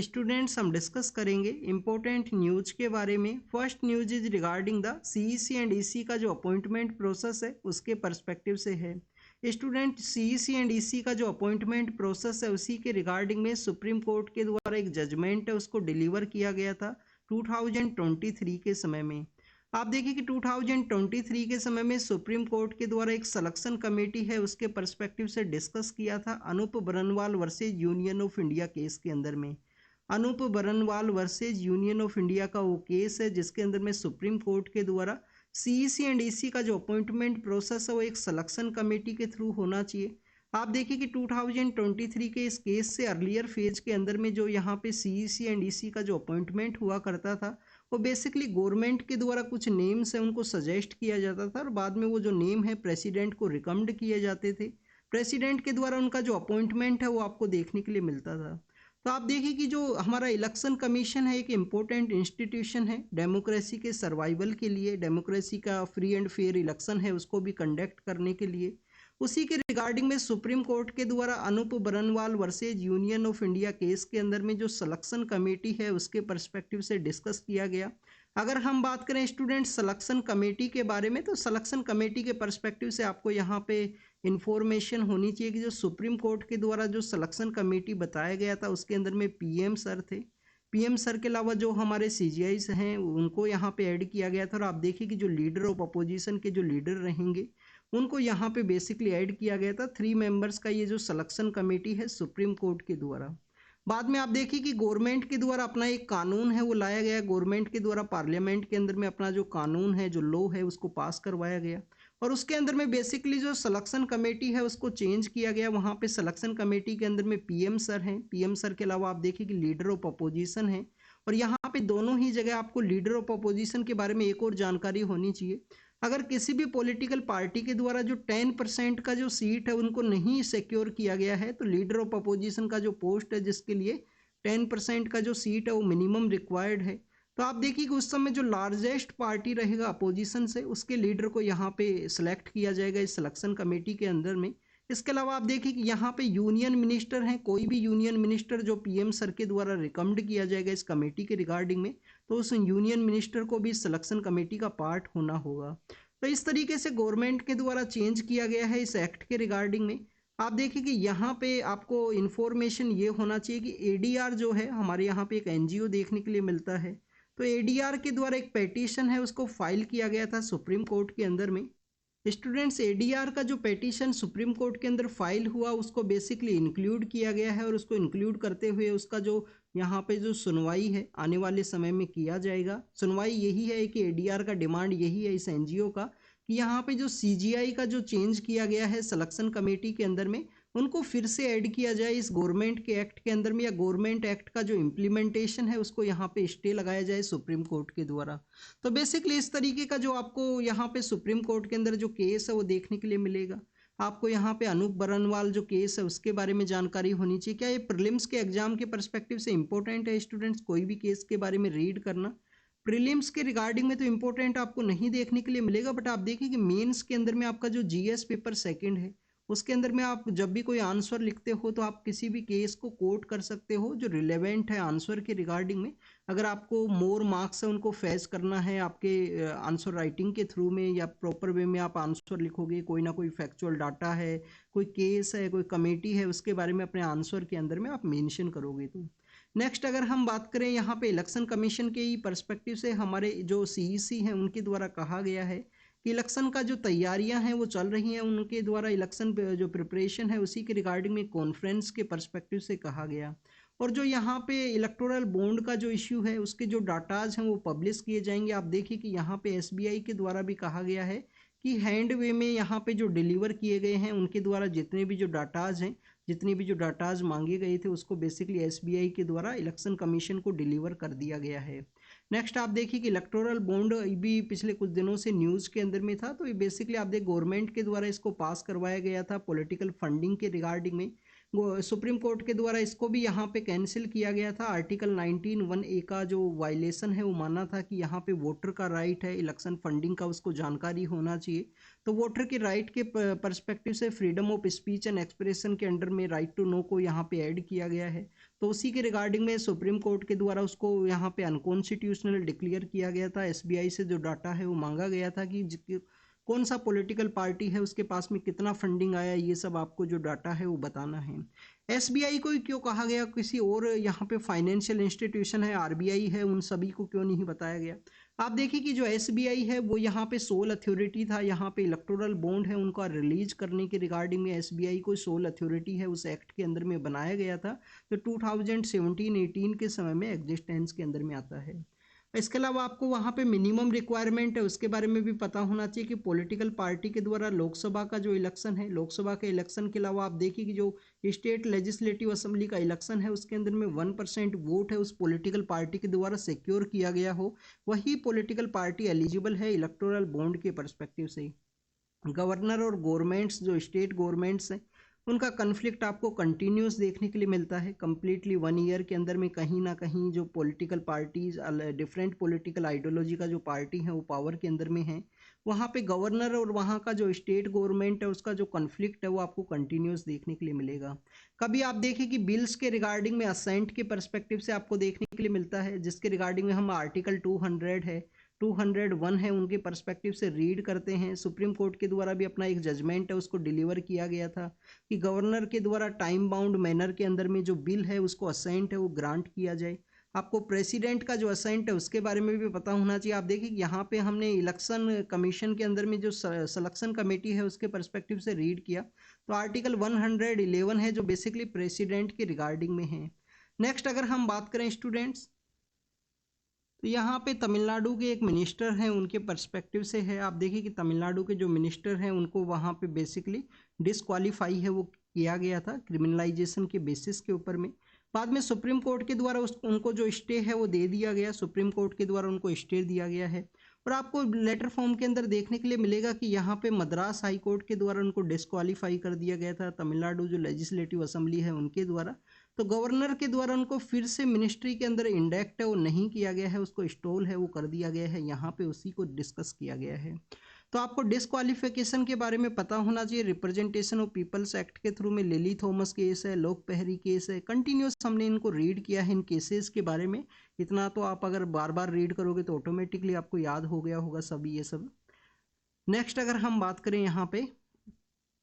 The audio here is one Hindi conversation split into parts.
स्टूडेंट्स हम डिस्कस करेंगे इम्पोर्टेंट न्यूज के बारे में। First news is regarding the CEC and EC का जो अपॉइंटमेंट प्रोसेस है उसके पर्सपेक्टिव से है। स्टूडेंट सीईसी एंड ईसी का जो अपॉइंटमेंट प्रोसेस है उसी के रिगार्डिंग में सुप्रीम कोर्ट के द्वारा एक जजमेंट है उसको डिलीवर किया गया था 2023 के समय में। आप देखिए कि 2023 के समय में सुप्रीम कोर्ट के द्वारा एक सिलेक्शन कमेटी है उसके पर्सपेक्टिव से डिस्कस किया था Anoop Barnwal versus Union of India case के अंदर में। Anoop Barnwal versus Union of India का वो केस है जिसके अंदर में सुप्रीम कोर्ट के द्वारा सीईसी एंड ईसी का जो अपॉइंटमेंट प्रोसेस है वो एक सिलेक्शन कमेटी के थ्रू होना चाहिए। आप देखिए कि 2023 के इस केस से अर्लियर फेज के अंदर में जो यहाँ पे सीईसी एंड ईसी का जो अपॉइंटमेंट हुआ करता था वो बेसिकली गवर्नमेंट के द्वारा कुछ नेम्स है उनको सजेस्ट किया जाता था और बाद में वो जो नेम है प्रेसिडेंट को रिकमेंड किए जाते थे। प्रेसिडेंट के द्वारा उनका जो अपॉइंटमेंट है वो आपको देखने के लिए मिलता था। तो आप देखिए कि जो हमारा इलेक्शन कमीशन है एक इम्पोर्टेंट इंस्टीट्यूशन है डेमोक्रेसी के सर्वाइवल के लिए, डेमोक्रेसी का फ्री एंड फेयर इलेक्शन है उसको भी कंडक्ट करने के लिए। उसी के रिगार्डिंग में सुप्रीम कोर्ट के द्वारा Anoop Barnwal versus Union of India case के अंदर में जो सिलेक्शन कमेटी है उसके पर्सपेक्टिव से डिस्कस किया गया। अगर हम बात करें स्टूडेंट सिलेक्शन कमेटी के बारे में तो सिलेक्शन कमेटी के पर्सपेक्टिव से आपको यहाँ पे इंफॉर्मेशन होनी चाहिए कि जो सुप्रीम कोर्ट के द्वारा जो सिलेक्शन कमेटी बताया गया था उसके अंदर में पीएम सर थे। पीएम सर के अलावा जो हमारे सीजीआईस हैं उनको यहाँ पे ऐड किया गया था और आप देखिए कि जो लीडर ऑफ अपोजिशन के जो लीडर रहेंगे उनको यहाँ पे बेसिकली ऐड किया गया था। 3 मेंबर्स का ये जो सिलेक्शन कमेटी है सुप्रीम कोर्ट के द्वारा। बाद में आप देखिए कि गवर्नमेंट के द्वारा अपना एक कानून है वो लाया गया, गवर्नमेंट के द्वारा पार्लियामेंट के अंदर में अपना जो कानून है जो लॉ है उसको पास करवाया गया और उसके अंदर में बेसिकली जो सिलेक्शन कमेटी है उसको चेंज किया गया। वहाँ पे सिलेक्शन कमेटी के अंदर में पीएम सर हैं, पीएम सर के अलावा आप देखिए कि लीडर ऑफ अपोजिशन है और यहाँ पे दोनों ही जगह आपको लीडर ऑफ अपोजिशन के बारे में एक और जानकारी होनी चाहिए। अगर किसी भी पॉलिटिकल पार्टी के द्वारा जो 10% का जो सीट है उनको नहीं सिक्योर किया गया है तो लीडर ऑफ अपोजिशन का जो पोस्ट है जिसके लिए 10% का जो सीट है वो मिनिमम रिक्वायर्ड है। तो आप देखिए कि उस समय जो लार्जेस्ट पार्टी रहेगा अपोजिशन से उसके लीडर को यहाँ पे सिलेक्ट किया जाएगा इस सिलेक्शन कमेटी के अंदर में। इसके अलावा आप देखिए कि यहाँ पे यूनियन मिनिस्टर हैं, कोई भी यूनियन मिनिस्टर जो पीएम सर के द्वारा रिकमेंड किया जाएगा इस कमेटी के रिगार्डिंग में तो उस यूनियन मिनिस्टर को भी सिलेक्शन कमेटी का पार्ट होना होगा। तो इस तरीके से गवर्नमेंट के द्वारा चेंज किया गया है इस एक्ट के रिगार्डिंग में। आप देखिए कि यहाँ पे आपको इन्फॉर्मेशन ये होना चाहिए कि एडीआर जो है हमारे यहाँ पे एक एनजीओ देखने के लिए मिलता है। तो एडीआर के द्वारा एक पेटिशन है उसको फाइल किया गया था सुप्रीम कोर्ट के अंदर में। स्टूडेंट्स एडीआर का जो पेटिशन सुप्रीम कोर्ट के अंदर फाइल हुआ उसको बेसिकली इंक्लूड किया गया है और उसको इंक्लूड करते हुए उसका जो यहाँ पे जो सुनवाई है आने वाले समय में किया जाएगा। सुनवाई यही है कि एडीआर का डिमांड यही है इस एनजीओ का कि यहाँ पे जो सीजीआई का जो चेंज किया गया है सिलेक्शन कमेटी के अंदर में उनको फिर से ऐड किया जाए इस गवर्नमेंट के एक्ट के अंदर में या गवर्नमेंट एक्ट का जो इम्प्लीमेंटेशन है उसको यहाँ पे स्टे लगाया जाए सुप्रीम कोर्ट के द्वारा। तो बेसिकली इस तरीके का जो आपको यहाँ पे सुप्रीम कोर्ट के अंदर जो केस है वो देखने के लिए मिलेगा। आपको यहाँ पे अनूप बरनवाल जो केस है उसके बारे में जानकारी होनी चाहिए। क्या ये प्रीलिम्स के एग्जाम के परस्पेक्टिव से इंपॉर्टेंट है स्टूडेंट्स? कोई भी केस के बारे में रीड करना। प्रीलिम्स के रिगार्डिंग में तो इंपॉर्टेंट आपको नहीं देखने के लिए मिलेगा बट आप देखिए कि मेंस के अंदर में आपका जो जीएस पेपर सेकंड है उसके अंदर में आप जब भी कोई आंसर लिखते हो तो आप किसी भी केस को कोट कर सकते हो जो रिलेवेंट है आंसर के रिगार्डिंग में। अगर आपको मोर मार्क्स है उनको फेस करना है आपके आंसर राइटिंग के थ्रू में या प्रॉपर वे में आप आंसर लिखोगे, कोई ना कोई फैक्चुअल डाटा है, कोई केस है, कोई कमेटी है उसके बारे में अपने आंसर के अंदर में आप मेंशन करोगे। तो नेक्स्ट अगर हम बात करें यहाँ पे इलेक्शन कमीशन के ही पर्सपेक्टिव से हमारे जो सीईसी हैं उनके द्वारा कहा गया है कि इलेक्शन का जो तैयारियां हैं वो चल रही हैं उनके द्वारा इलेक्शन जो प्रिपरेशन है उसी के रिगार्डिंग में कॉन्फ्रेंस के पर्सपेक्टिव से कहा गया। और जो यहाँ पे इलेक्टोरल बॉन्ड का जो इश्यू है उसके जो डाटाज हैं वो पब्लिश किए जाएंगे। आप देखिए कि यहाँ पे एसबीआई के द्वारा भी कहा गया है कि हैंड वे में यहाँ पे जो डिलीवर किए गए हैं उनके द्वारा जितने भी जो डाटाज हैं, जितने भी जो डाटाज मांगे गए थे उसको बेसिकली एसबीआई के द्वारा इलेक्शन कमीशन को डिलीवर कर दिया गया है। नेक्स्ट आप देखिए कि इलेक्टोरल बॉन्ड भी पिछले कुछ दिनों से न्यूज़ के अंदर में था। तो ये बेसिकली आप देख गवर्नमेंट के द्वारा इसको पास करवाया गया था पॉलिटिकल फंडिंग के रिगार्डिंग में। सुप्रीम कोर्ट के द्वारा इसको भी यहाँ पे कैंसिल किया गया था। आर्टिकल 19(1)(a) का जो वायलेशन है वो माना था कि यहाँ पे वोटर का राइट है इलेक्शन फंडिंग का, उसको जानकारी होना चाहिए। तो वोटर के राइट के पर्सपेक्टिव से freedom of speech and expression के अंडर में राइट टू नो को यहाँ पे ऐड किया गया है। तो उसी के रिगार्डिंग में सुप्रीम कोर्ट के द्वारा उसको यहाँ पे अनकॉन्स्टिट्यूशनल डिक्लेयर किया गया था। एसबीआई से जो डाटा है वो मांगा गया था कि कौन सा पॉलिटिकल पार्टी है, उसके पास में कितना फंडिंग आया, ये सब आपको जो डाटा है वो बताना है। एसबीआई को ही क्यों कहा गया, किसी और यहाँ पे फाइनेंशियल इंस्टीट्यूशन है, आरबीआई है, उन सभी को क्यों नहीं बताया गया? आप देखिए कि जो एसबीआई है वो यहाँ पे सोल अथॉरिटी था, यहाँ पे इलेक्टोरल बॉन्ड है उनका रिलीज करने के रिगार्डिंग में एसबीआई को सोल अथॉरिटी है उस एक्ट के अंदर में बनाया गया था, जो 2017-18 के समय में एग्जिस्टेंस के अंदर में आता है। इसके अलावा आपको वहाँ पे मिनिमम रिक्वायरमेंट है उसके बारे में भी पता होना चाहिए कि पॉलिटिकल पार्टी के द्वारा लोकसभा का जो इलेक्शन है, लोकसभा के इलेक्शन के अलावा आप देखिए कि जो स्टेट लेजिस्लेटिव असेंबली का इलेक्शन है उसके अंदर में 1% वोट है उस पॉलिटिकल पार्टी के द्वारा सिक्योर किया गया हो, वही पॉलिटिकल पार्टी एलिजिबल है इलेक्टोरल बॉन्ड के परस्पेक्टिव से। गवर्नर और गवर्नमेंट्स जो स्टेट गवर्नमेंट्स हैं उनका कन्फ्लिक्ट आपको कंटिन्यूस देखने के लिए मिलता है। कम्प्लीटली 1 ईयर के अंदर में कहीं ना कहीं जो political parties different political ideology का जो पार्टी है वो पावर के अंदर में है, वहाँ पे गवर्नर और वहाँ का जो स्टेट गवर्नमेंट है उसका जो कन्फ्लिक्ट है वो आपको कंटिन्यूस देखने के लिए मिलेगा। कभी आप देखें कि बिल्स के रिगार्डिंग में असेंट के परस्पेक्टिव से आपको देखने के लिए मिलता है, जिसके रिगार्डिंग में हम आर्टिकल 200 है 201 है उनके पर्सपेक्टिव से रीड करते हैं। सुप्रीम कोर्ट के द्वारा भी अपना एक जजमेंट है उसको डिलीवर किया गया था कि गवर्नर के द्वारा टाइम बाउंड मैनर के अंदर में जो बिल है उसको असेंट है वो ग्रांट किया जाए। आपको प्रेसिडेंट का जो असेंट है उसके बारे में भी पता होना चाहिए। आप देखिए यहाँ पे हमने इलेक्शन कमीशन के अंदर में जो सिलेक्शन कमेटी है उसके पर्सपेक्टिव से रीड किया, तो आर्टिकल 111 है जो बेसिकली प्रेसिडेंट के रिगार्डिंग में है। नेक्स्ट अगर हम बात करें स्टूडेंट्स, तो यहाँ पे तमिलनाडु के एक मिनिस्टर हैं उनके पर्सपेक्टिव से है। आप देखिए कि तमिलनाडु के जो मिनिस्टर हैं उनको वहाँ पे बेसिकली डिसक्वालीफाई है वो किया गया था क्रिमिनलाइजेशन के बेसिस के ऊपर में। बाद में सुप्रीम कोर्ट के द्वारा उनको जो स्टे है वो दे दिया गया, सुप्रीम कोर्ट के द्वारा उनको स्टे दिया गया है। और आपको लेटर फॉर्म के अंदर देखने के लिए मिलेगा कि यहाँ पे मद्रास हाई कोर्ट के द्वारा उनको डिसक्वालीफाई कर दिया गया था, तमिलनाडु जो लेजिस्लेटिव असेंबली है उनके द्वारा। तो गवर्नर के द्वारा उनको फिर से मिनिस्ट्री के अंदर इंडेक्ट है वो नहीं किया गया है, उसको स्टॉल है वो कर दिया गया है, यहाँ पे उसी को डिस्कस किया गया है। तो आपको डिसक्वालिफिकेशन के बारे में पता होना चाहिए। रिप्रेजेंटेशन ऑफ पीपल्स एक्ट के थ्रू में लिली थॉमस केस है, लोक पहरी केस है, कंटिन्यूस हमने इनको रीड किया है इन केसेस के बारे में। इतना तो आप अगर बार बार रीड करोगे तो ऑटोमेटिकली आपको याद हो गया होगा सभी ये सब। नेक्स्ट अगर हम बात करें यहाँ पे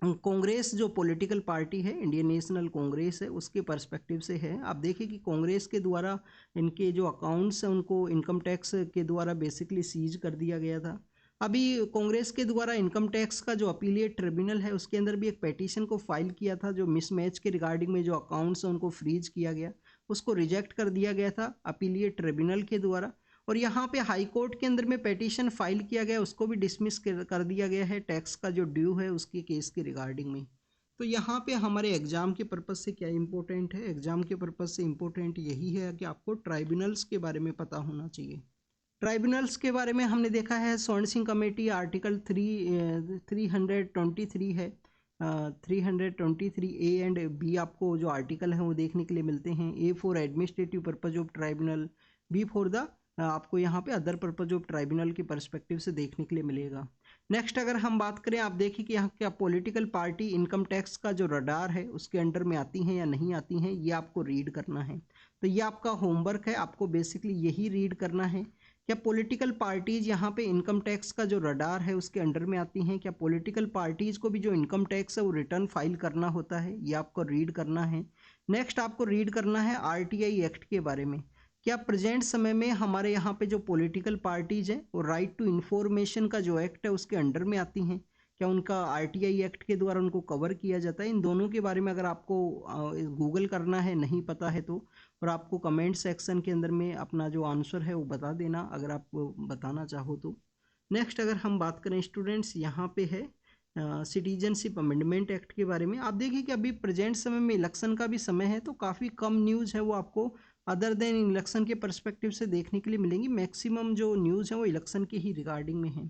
कांग्रेस जो पॉलिटिकल पार्टी है, इंडियन नेशनल कांग्रेस है, उसके पर्सपेक्टिव से है। आप देखिए कि कांग्रेस के द्वारा इनके जो अकाउंट्स हैं उनको इनकम टैक्स के द्वारा बेसिकली सीज कर दिया गया था। अभी कांग्रेस के द्वारा इनकम टैक्स का जो अपीलिएट ट्रिब्यूनल है उसके अंदर भी एक पेटिशन को फाइल किया था, जो मिसमैच के रिगार्डिंग में जो अकाउंट्स हैं उनको फ्रीज किया गया, उसको रिजेक्ट कर दिया गया था अपीलिएट ट्रिब्यूनल के द्वारा। और यहाँ पे हाई कोर्ट के अंदर में पेटिशन फाइल किया गया, उसको भी डिसमिस कर दिया गया है टैक्स का जो ड्यू है उसके केस के रिगार्डिंग में। तो यहाँ पे हमारे एग्जाम के पर्पज़ से क्या इंपॉर्टेंट है, एग्जाम के पर्पज़ से इंपॉर्टेंट यही है कि आपको ट्राइब्यूनल्स के बारे में पता होना चाहिए। ट्राइब्यूनल्स के बारे में हमने देखा है स्वर्ण सिंह कमेटी आर्टिकल 323 है, 323 ए एंड बी आपको जो आर्टिकल है वो देखने के लिए मिलते हैं। A for administrative purpose of tribunal, B for the आपको यहाँ पे अदर पर्पज ऑफ ट्राइब्यूनल के पर्सपेक्टिव से देखने के लिए मिलेगा। नेक्स्ट अगर हम बात करें, आप देखिए कि यहाँ क्या पॉलिटिकल पार्टी इनकम टैक्स का जो रडार है उसके अंडर में आती हैं या नहीं आती हैं, ये आपको रीड करना है। तो ये आपका होमवर्क है, आपको बेसिकली यही रीड करना है। क्या पॉलिटिकल पार्टीज यहाँ पे इनकम टैक्स का जो रडार है उसके अंडर में आती हैं? क्या पॉलिटिकल पार्टीज को भी जो इनकम टैक्स है वो रिटर्न फाइल करना होता है? ये आपको रीड करना है। नेक्स्ट आपको रीड करना है आरटीआई एक्ट के बारे में। क्या प्रेजेंट समय में हमारे यहाँ पे जो पॉलिटिकल पार्टीज हैं वो राइट टू इन्फॉर्मेशन का जो एक्ट है उसके अंडर में आती हैं? क्या उनका आरटीआई एक्ट के द्वारा उनको कवर किया जाता है? इन दोनों के बारे में अगर आपको गूगल करना है, नहीं पता है तो, और आपको कमेंट सेक्शन के अंदर में अपना जो आंसर है वो बता देना अगर आप बताना चाहो तो। नेक्स्ट अगर हम बात करें स्टूडेंट्स, यहाँ पे है सिटीजनशिप अमेंडमेंट एक्ट के बारे में। आप देखिए कि अभी प्रेजेंट समय में इलेक्शन का भी समय है, तो काफ़ी कम न्यूज़ है वो आपको अदर देन इलेक्शन के पर्सपेक्टिव से देखने के लिए मिलेंगी। मैक्सिमम जो न्यूज़ है वो इलेक्शन के ही रिगार्डिंग में है।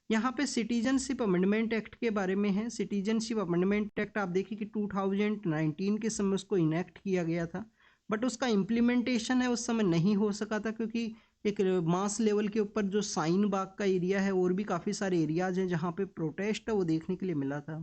यहाँ पे सिटीजनशिप अमेंडमेंट एक्ट के बारे में है। सिटीजनशिप अमेंडमेंट एक्ट आप देखिए कि 2019 के समय उसको इनेक्ट किया गया था, बट उसका इम्प्लीमेंटेशन है उस समय नहीं हो सका था, क्योंकि एक मास लेवल के ऊपर जो साइन बाग का एरिया है और भी काफ़ी सारे एरियाज हैं जहाँ पे प्रोटेस्ट है वो देखने के लिए मिला था।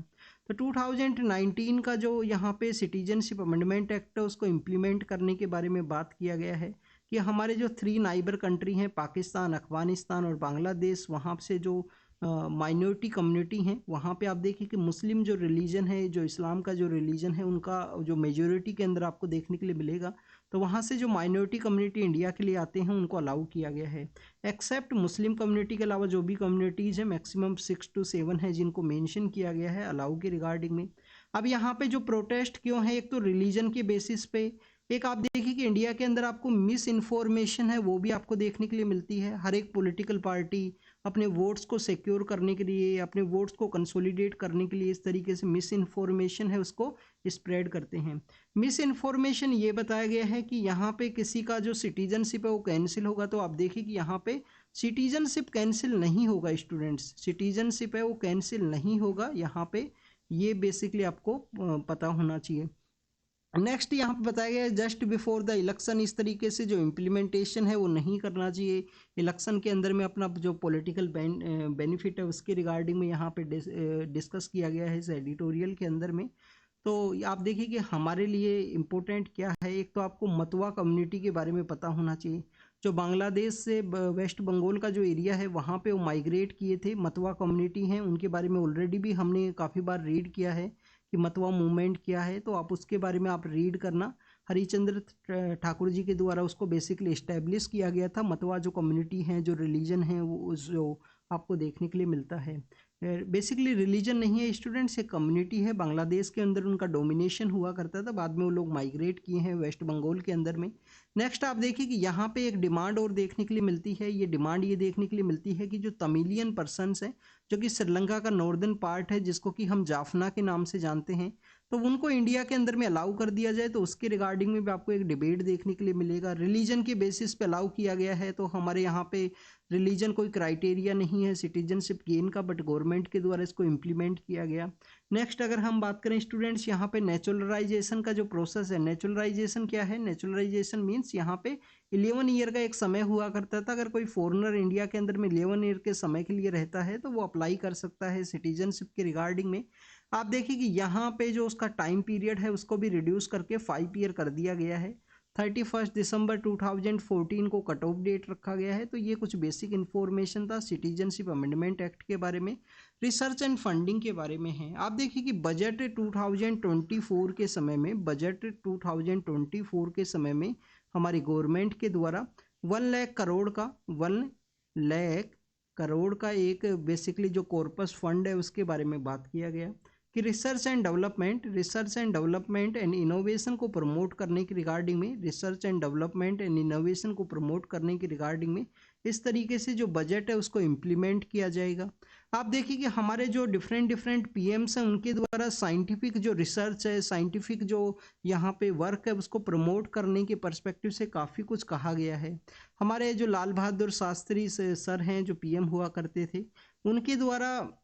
तो 2019 का जो यहाँ पे सिटीजनशिप अमेंडमेंट एक्ट है उसको इम्प्लीमेंट करने के बारे में बात किया गया है कि हमारे जो 3 नाइबर कंट्री हैं, पाकिस्तान, अफगानिस्तान और बांग्लादेश, वहाँ से जो माइनॉरिटी कम्युनिटी हैं, वहाँ पे आप देखिए कि मुस्लिम जो रिलीजन है, जो इस्लाम का जो रिलीजन है, उनका जो मेजोरिटी के अंदर आपको देखने के लिए मिलेगा। तो वहाँ से जो माइनॉरिटी कम्युनिटी इंडिया के लिए आते हैं उनको अलाउ किया गया है। एक्सेप्ट मुस्लिम कम्युनिटी के अलावा जो भी कम्युनिटीज़ हैं, मैक्सिमम 6 to 7 है जिनको मेंशन किया गया है अलाउ के रिगार्डिंग में। अब यहाँ पे जो प्रोटेस्ट क्यों है, एक तो रिलीजन के बेसिस पे, एक आप देखिए कि इंडिया के अंदर आपको मिस इन्फॉर्मेशन है वो भी आपको देखने के लिए मिलती है। हर एक पॉलिटिकल पार्टी अपने वोट्स को सिक्योर करने के लिए, अपने वोट्स को कंसोलिडेट करने के लिए इस तरीके से मिस इन्फॉर्मेशन है उसको स्प्रेड करते हैं। मिस इन्फॉर्मेशन ये बताया गया है कि यहाँ पे किसी का जो सिटीजनशिप है वो कैंसिल होगा, तो आप देखिए कि यहाँ पे सिटीजनशिप कैंसिल नहीं होगा स्टूडेंट्स, सिटीजनशिप है वो कैंसिल नहीं होगा यहाँ पे, ये बेसिकली आपको पता होना चाहिए। नेक्स्ट यहाँ पे बताया गया है जस्ट बिफोर द इलेक्शन, इस तरीके से जो इम्प्लीमेंटेशन है वो नहीं करना चाहिए। इलेक्शन के अंदर में अपना जो पॉलिटिकल बेनिफिट है उसके रिगार्डिंग में यहाँ पे डिस्कस किया गया है इस एडिटोरियल के अंदर में। तो आप देखिए कि हमारे लिए इम्पोर्टेंट क्या है, एक तो आपको मतवा कम्युनिटी के बारे में पता होना चाहिए। जो बांग्लादेश से वेस्ट बंगाल का जो एरिया है वहाँ पे वो माइग्रेट किए थे, मतवा कम्युनिटी हैं, उनके बारे में ऑलरेडी भी हमने काफ़ी बार रीड किया है कि मतवा मूवमेंट क्या है, तो आप उसके बारे में आप रीड करना। हरिचंद्र ठाकुर जी के द्वारा उसको बेसिकली इस्टेब्लिश किया गया था। मतवा जो कम्युनिटी हैं, जो रिलीजन है, वो जो आपको देखने के लिए मिलता है, बेसिकली रिलीजन नहीं है स्टूडेंट्स, एक कम्युनिटी है। बांग्लादेश के अंदर उनका डोमिनेशन हुआ करता था, बाद में वो लोग माइग्रेट किए हैं वेस्ट बंगाल के अंदर में। नेक्स्ट आप देखिए कि यहाँ पे एक डिमांड और देखने के लिए मिलती है, ये डिमांड ये देखने के लिए मिलती है कि जो तमिलियन पर्सनस हैं, जो कि श्रीलंका का नॉर्दर्न पार्ट है जिसको कि हम जाफना के नाम से जानते हैं, तो उनको इंडिया के अंदर में अलाउ कर दिया जाए। तो उसके रिगार्डिंग में भी आपको एक डिबेट देखने के लिए मिलेगा। रिलीजन के बेसिस पे अलाउ किया गया है, तो हमारे यहाँ पे रिलीजन कोई क्राइटेरिया नहीं है सिटीजनशिप गेन का, बट गवर्नमेंट के द्वारा इसको इम्प्लीमेंट किया गया। नेक्स्ट अगर हम बात करें स्टूडेंट्स, यहाँ पे नेचुरलाइजेशन का जो प्रोसेस है, नेचुरलाइजेशन क्या है, नेचुरलाइजेशन मीन्स यहाँ पे 11 ईयर का एक समय हुआ करता था। अगर कोई फॉरेनर इंडिया के अंदर में 11 ईयर के समय के लिए रहता है तो वो अप्लाई कर सकता है सिटीजनशिप के रिगार्डिंग में। आप देखिए कि यहाँ पे जो उसका टाइम पीरियड है उसको भी रिड्यूस करके 5 ईयर कर दिया गया है। 31 दिसंबर 2014 को कट ऑफ डेट रखा गया है। तो ये कुछ बेसिक इन्फॉर्मेशन था सिटीजनशिप अमेंडमेंट एक्ट के बारे में। रिसर्च एंड फंडिंग के बारे में है, आप देखिए कि बजट 2024 के समय में, बजट 2024 के समय में हमारी गवर्नमेंट के द्वारा 1 लाख करोड़ का 1 लाख करोड़ का एक बेसिकली जो कॉर्पस फंड है उसके बारे में बात किया गया कि research and development and innovation को प्रमोट करने की रिगार्डिंग में, research and development and innovation को प्रमोट करने की रिगार्डिंग में इस तरीके से जो बजट है उसको इम्प्लीमेंट किया जाएगा। आप देखिए कि हमारे जो डिफरेंट पीएम्स हैं उनके द्वारा साइंटिफिक जो रिसर्च है, साइंटिफिक जो यहाँ पे वर्क है उसको प्रमोट करने के पर्सपेक्टिव से काफ़ी कुछ कहा गया है। हमारे जो लाल बहादुर शास्त्री सर हैं जो पीएम हुआ करते थे, उनके द्वारा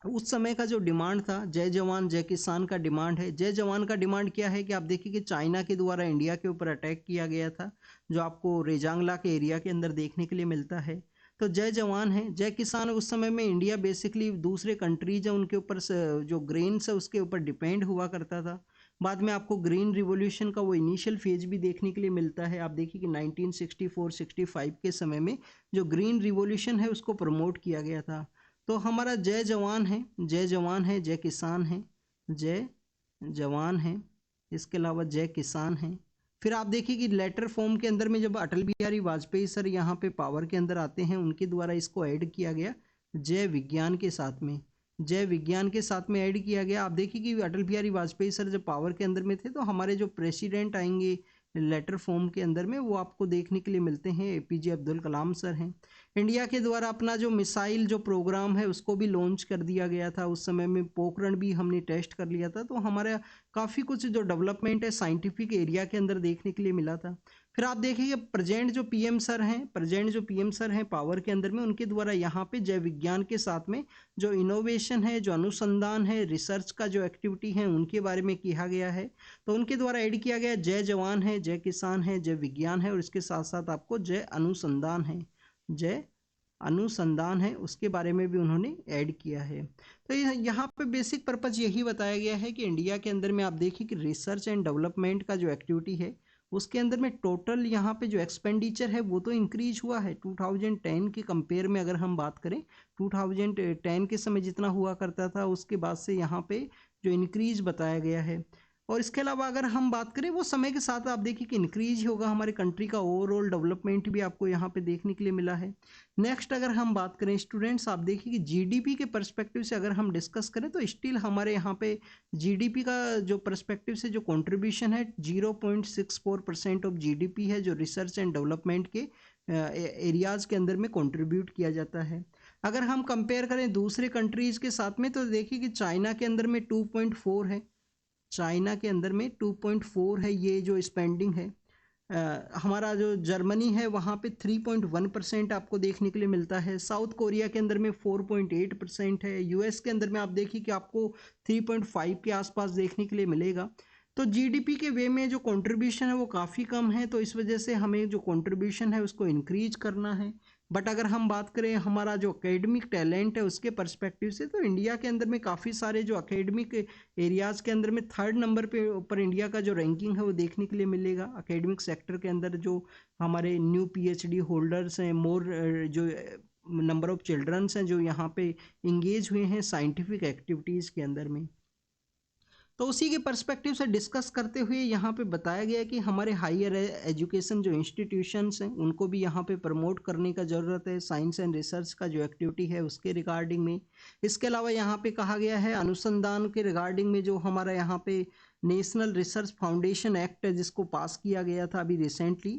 उस समय का जो डिमांड था जय जवान जय किसान का डिमांड है। जय जवान का डिमांड क्या है कि आप देखिए कि चाइना के द्वारा इंडिया के ऊपर अटैक किया गया था, जो आपको रेजांगला के एरिया के अंदर देखने के लिए मिलता है। तो जय जवान है। जय किसान, उस समय में इंडिया बेसिकली दूसरे कंट्रीज है उनके ऊपर जो ग्रेन्स है उसके ऊपर डिपेंड हुआ करता था। बाद में आपको ग्रीन रिवॉल्यूशन का वो इनिशियल फेज भी देखने के लिए मिलता है। आप देखिए कि 1964-65 के समय में जो ग्रीन रिवॉल्यूशन है उसको प्रमोट किया गया था। तो हमारा जय जवान है, जय जवान है, जय किसान है, जय जवान है, इसके अलावा जय किसान है। फिर आप देखिए कि लेटर फॉर्म के अंदर में जब अटल बिहारी वाजपेयी सर यहाँ पे पावर के अंदर आते हैं उनके द्वारा इसको ऐड किया गया जय विज्ञान के साथ में, जय विज्ञान के साथ में ऐड किया गया। आप देखिए कि अटल बिहारी वाजपेयी सर जब पावर के अंदर में थे तो हमारे जो प्रेसिडेंट आएंगे लेटर फॉर्म के अंदर में वो आपको देखने के लिए मिलते हैं एपीजे अब्दुल कलाम सर हैं। इंडिया के द्वारा अपना जो मिसाइल जो प्रोग्राम है उसको भी लॉन्च कर दिया गया था। उस समय में पोखरण भी हमने टेस्ट कर लिया था। तो हमारा काफ़ी कुछ जो डेवलपमेंट है साइंटिफिक एरिया के अंदर देखने के लिए मिला था। फिर आप देखिए प्रेजेंट जो पीएम सर हैं पावर के अंदर में, उनके द्वारा यहाँ पे जय विज्ञान के साथ में जो इनोवेशन है, जो अनुसंधान है, रिसर्च का जो एक्टिविटी है, उनके बारे में किया गया है। तो उनके द्वारा ऐड किया गया जय जवान है, जय किसान है, जय विज्ञान है, और इसके साथ साथ आपको जय अनुसंधान है, जय अनुसंधान है, उसके बारे में भी उन्होंने ऐड किया है। तो यहाँ पे बेसिक पर्पज यही बताया गया है कि इंडिया के अंदर में आप देखिए कि रिसर्च एंड डेवलपमेंट का जो एक्टिविटी है, उसके अंदर में टोटल यहाँ पे जो एक्सपेंडिचर है वो तो इंक्रीज हुआ है 2010 के कंपेयर में। अगर हम बात करें 2010 के समय जितना हुआ करता था, उसके बाद से यहाँ पे जो इंक्रीज बताया गया है। और इसके अलावा अगर हम बात करें, वो समय के साथ आप देखिए कि इंक्रीज ही होगा, हमारे कंट्री का ओवरऑल डेवलपमेंट भी आपको यहाँ पे देखने के लिए मिला है। नेक्स्ट अगर हम बात करें स्टूडेंट्स, आप देखिए कि जीडीपी के पर्सपेक्टिव से अगर हम डिस्कस करें तो स्टिल हमारे यहाँ पे जीडीपी का जो पर्सपेक्टिव से जो कंट्रीब्यूशन है 0.64% ऑफ जीडीपी है, जो रिसर्च एंड डेवलपमेंट के एरियाज के अंदर में कंट्रीब्यूट किया जाता है। अगर हम कंपेयर करें दूसरे कंट्रीज के साथ में, तो देखिए कि चाइना के अंदर में 2.4 है, चाइना के अंदर में 2.4 है ये जो स्पेंडिंग है। हमारा जो जर्मनी है वहाँ पे 3.1% आपको देखने के लिए मिलता है। साउथ कोरिया के अंदर में 4.8% है। यूएस के अंदर में आप देखिए कि आपको 3.5 के आसपास देखने के लिए मिलेगा। तो जीडीपी के वे में जो कंट्रीब्यूशन है वो काफ़ी कम है, तो इस वजह से हमें जो कंट्रीब्यूशन है उसको इंक्रीज करना है। बट अगर हम बात करें हमारा जो एकेडमिक टैलेंट है उसके पर्सपेक्टिव से, तो इंडिया के अंदर में काफ़ी सारे जो एकेडमिक एरियाज़ के अंदर में 3rd नंबर पे ऊपर इंडिया का जो रैंकिंग है वो देखने के लिए मिलेगा। एकेडमिक सेक्टर के अंदर जो हमारे न्यू पीएचडी होल्डर्स हैं, मोर जो नंबर ऑफ चिल्ड्रंस हैं जो यहाँ पे इंगेज हुए हैं साइंटिफिक एक्टिविटीज़ के अंदर में। तो उसी के पर्सपेक्टिव से डिस्कस करते हुए यहाँ पे बताया गया कि हमारे हायर एजुकेशन जो इंस्टीट्यूशंस हैं उनको भी यहाँ पे प्रमोट करने का ज़रूरत है, साइंस एंड रिसर्च का जो एक्टिविटी है उसके रिगार्डिंग में। इसके अलावा यहाँ पे कहा गया है अनुसंधान के रिगार्डिंग में, जो हमारा यहाँ पे नेशनल रिसर्च फाउंडेशन एक्ट है जिसको पास किया गया था अभी रिसेंटली,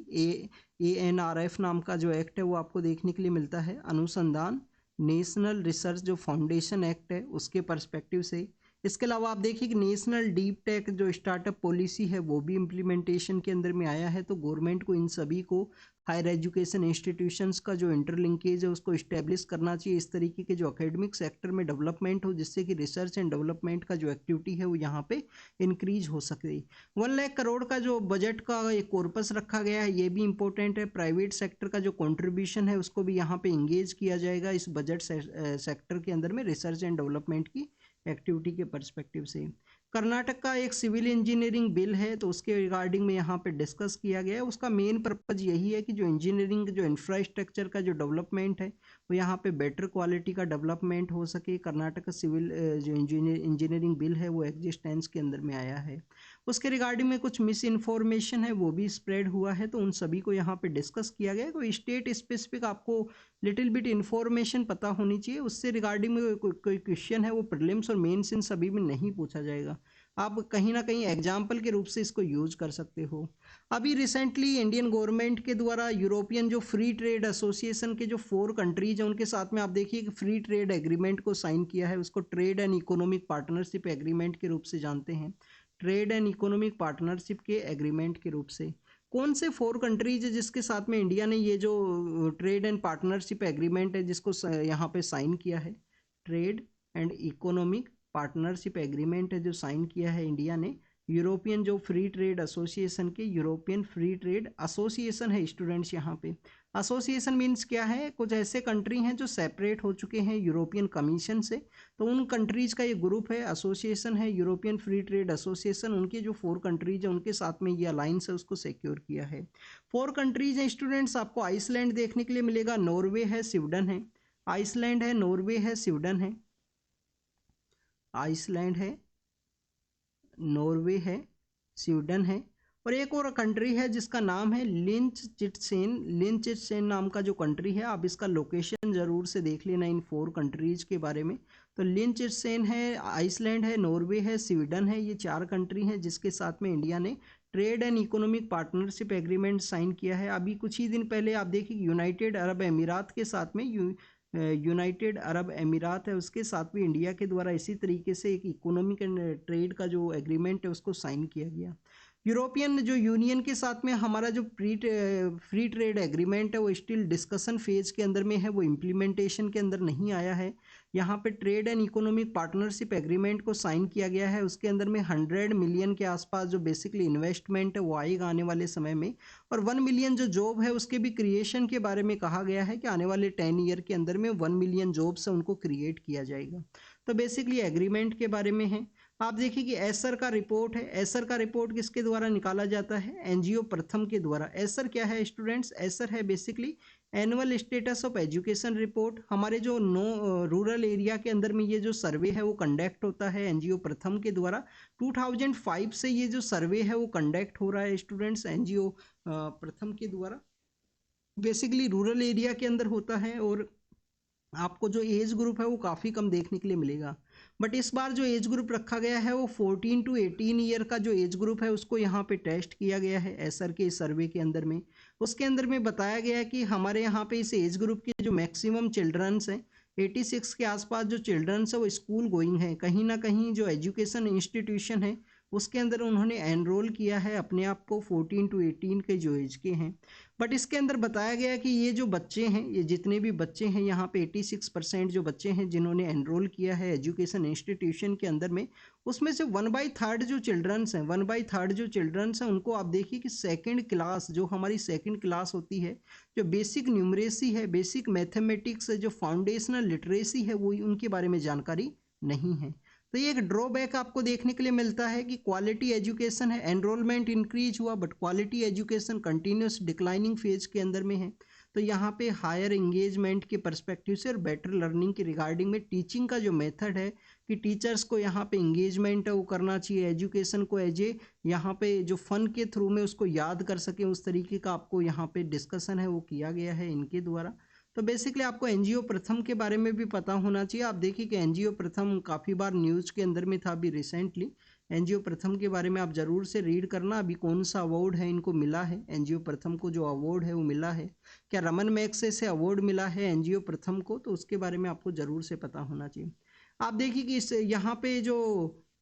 ANRF नाम का जो एक्ट है वो आपको देखने के लिए मिलता है। अनुसंधान नेशनल रिसर्च जो फाउंडेशन एक्ट है उसके पर्सपेक्टिव से। इसके अलावा आप देखिए कि नेशनल डीप टेक जो स्टार्टअप पॉलिसी है वो भी इम्प्लीमेंटेशन के अंदर में आया है। तो गवर्नमेंट को इन सभी को हायर एजुकेशन इंस्टीट्यूशंस का जो इंटरलिंकेज है उसको इस्टेब्लिश करना चाहिए, इस तरीके के जो एकेडमिक सेक्टर में डेवलपमेंट हो, जिससे कि रिसर्च एंड डेवलपमेंट का जो एक्टिविटी है वो यहाँ पे इंक्रीज हो सके। 1 लाख करोड़ का जो बजट का एक कॉर्पस रखा गया है, ये भी इंपॉर्टेंट है। प्राइवेट सेक्टर का जो कॉन्ट्रीब्यूशन है उसको भी यहाँ पे इंगेज किया जाएगा इस बजट सेक्टर के अंदर में रिसर्च एंड डेवलपमेंट की एक्टिविटी के पर्सपेक्टिव से। कर्नाटक का एक सिविल इंजीनियरिंग बिल है, तो उसके रिगार्डिंग में यहाँ पे डिस्कस किया गया है। उसका मेन पर्पज यही है कि जो इंजीनियरिंग जो इंफ्रास्ट्रक्चर का जो डेवलपमेंट है वो यहाँ पे बेटर क्वालिटी का डेवलपमेंट हो सके। कर्नाटक का सिविल जो इंजीनियरिंग बिल है वो एग्जिस्टेंस के अंदर में आया है। उसके रिगार्डिंग में कुछ मिस इन्फॉर्मेशन है वो भी स्प्रेड हुआ है, तो उन सभी को यहाँ पे डिस्कस किया गया है। कोई स्टेट स्पेसिफिक आपको लिटिल बिट इन्फॉर्मेशन पता होनी चाहिए, उससे रिगार्डिंग में कोई क्वेश्चन है वो प्रीलिम्स और मेंस इन सभी में नहीं पूछा जाएगा। आप कहीं ना कहीं एग्जाम्पल के रूप से इसको यूज कर सकते हो। अभी रिसेंटली इंडियन गवर्नमेंट के द्वारा यूरोपियन जो फ्री ट्रेड एसोसिएशन के जो 4 कंट्रीज हैं उनके साथ में आप देखिए कि फ्री ट्रेड एग्रीमेंट को साइन किया है। उसको trade and economic partnership agreement के रूप से जानते हैं, ट्रेड एंड इकोनॉमिक पार्टनरशिप के एग्रीमेंट के रूप से। कौन से 4 कंट्रीज है जिसके साथ में इंडिया ने ये जो ट्रेड एंड पार्टनरशिप एग्रीमेंट है जिसको यहाँ पे साइन किया है? Trade and economic partnership agreement है जो साइन किया है इंडिया ने यूरोपियन जो फ्री ट्रेड एसोसिएशन के। यूरोपियन फ्री ट्रेड एसोसिएशन है स्टूडेंट्स, यहाँ पे एसोसिएशन मीन्स क्या है? कुछ ऐसे कंट्री हैं जो सेपरेट हो चुके हैं यूरोपियन कमीशन से, तो उन कंट्रीज का ये ग्रुप है, एसोसिएशन है यूरोपियन फ्री ट्रेड एसोसिएशन। उनके जो 4 कंट्रीज हैं उनके साथ में ये अलायंस है उसको सिक्योर किया है। 4 कंट्रीज हैं स्टूडेंट्स, आपको आइसलैंड देखने के लिए मिलेगा, नॉर्वे है, स्वीडन है। आइसलैंड है, नॉर्वे है, स्वीडन है। आइसलैंड है, नॉर्वे है, स्वीडन है, और एक और कंट्री है जिसका नाम है लिंचचिटसेन। लिंचचिटसेन नाम का जो कंट्री है, आप इसका लोकेशन ज़रूर से देख लेना इन 4 कंट्रीज के बारे में। तो लिंचचिटसेन है, आइसलैंड है, नॉर्वे है, स्वीडन है, ये 4 कंट्री हैं जिसके साथ में इंडिया ने trade and economic partnership agreement sign किया है। अभी कुछ ही दिन पहले आप देखिए यूनाइटेड अरब अमीरात के साथ में यूनाइटेड अरब अमीरात है उसके साथ भी इंडिया के द्वारा इसी तरीके से एक इकोनॉमिक एंड ट्रेड का जो एग्रीमेंट है उसको साइन किया गया। यूरोपियन जो यूनियन के साथ में हमारा जो फ्री ट्रेड एग्रीमेंट है वो स्टिल डिस्कशन फेज के अंदर में है, वो इम्प्लीमेंटेशन के अंदर नहीं आया है। यहाँ पे trade and economic partnership agreement को साइन किया गया है, उसके अंदर में 100 मिलियन के आसपास जो बेसिकली इन्वेस्टमेंट है वो आएगा आने वाले समय में, और 1 मिलियन जो जॉब है उसके भी क्रिएशन के बारे में कहा गया है कि आने वाले 10 ईयर के अंदर में 1 मिलियन जॉब्स है उनको क्रिएट किया जाएगा। तो बेसिकली एग्रीमेंट के बारे में है। आप देखिए कि एसर का रिपोर्ट है, एसर का रिपोर्ट किसके द्वारा निकाला जाता है, एनजीओ प्रथम के द्वारा। एसर क्या है स्टूडेंट्स, एसर है basically annual status of education report. हमारे जो रूरल एरिया के अंदर में ये जो सर्वे है वो कंडक्ट होता है एनजीओ प्रथम के द्वारा। 2005 से ये जो सर्वे है वो कंडक्ट हो रहा है स्टूडेंट्स एनजीओ प्रथम के द्वारा। बेसिकली रूरल एरिया के अंदर होता है, और आपको जो एज ग्रुप है वो काफ़ी कम देखने के लिए मिलेगा। बट इस बार जो एज ग्रुप रखा गया है वो 14 to 18 ईयर का जो एज ग्रुप है उसको यहाँ पे टेस्ट किया गया है एसर के सर्वे के अंदर में। उसके अंदर में बताया गया है कि हमारे यहाँ पे इस एज ग्रुप के जो मैक्सिमम चिल्ड्रंस हैं 86 के आसपास जो चिल्ड्रंस है वो स्कूल गोइंग है, कहीं ना कहीं जो एजुकेशन इंस्टीट्यूशन है उसके अंदर उन्होंने एनरोल किया है अपने आप को 14 to 18 के जो एज के हैं। बट इसके अंदर बताया गया कि ये जो बच्चे हैं, ये जितने भी बच्चे हैं यहाँ पे 86% जो बच्चे हैं जिन्होंने एनरोल किया है एजुकेशन इंस्टीट्यूशन के अंदर में, उसमें से 1/3 जो चिल्ड्रंस हैं 1/3 जो चिल्ड्रंस हैं उनको आप देखिए कि सेकंड क्लास, जो हमारी सेकंड क्लास होती है, जो बेसिक न्यूमरेसी है, बेसिक मैथमेटिक्स है, जो फाउंडेशनल लिटरेसी है, वो उनके बारे में जानकारी नहीं है। तो ये एक ड्रॉबैक आपको देखने के लिए मिलता है कि क्वालिटी एजुकेशन है, एनरोलमेंट इंक्रीज हुआ but quality education continuous declining phase के अंदर में है। तो यहाँ पे हायर इंगेजमेंट के पर्सपेक्टिव से और बेटर लर्निंग के रिगार्डिंग में टीचिंग का जो मेथड है कि टीचर्स को यहाँ पे इंगेजमेंट है वो करना चाहिए, एजुकेशन को एज ए यहाँ पे जो फन के थ्रू में उसको याद कर सके उस तरीके का आपको यहाँ पे डिस्कशन है वो किया गया है इनके द्वारा। तो बेसिकली आपको एनजीओ प्रथम के बारे में भी पता होना चाहिए। आप देखिए कि एनजीओ प्रथम काफ़ी बार न्यूज़ के अंदर में था अभी रिसेंटली। एनजीओ प्रथम के बारे में आप ज़रूर से रीड करना, अभी कौन सा अवार्ड है इनको मिला है, एनजीओ प्रथम को जो अवार्ड है वो मिला है, क्या रमन मैग्सेसे से अवार्ड मिला है एनजीओ प्रथम को, तो उसके बारे में आपको ज़रूर से पता होना चाहिए। आप देखिए कि इस यहाँ पे जो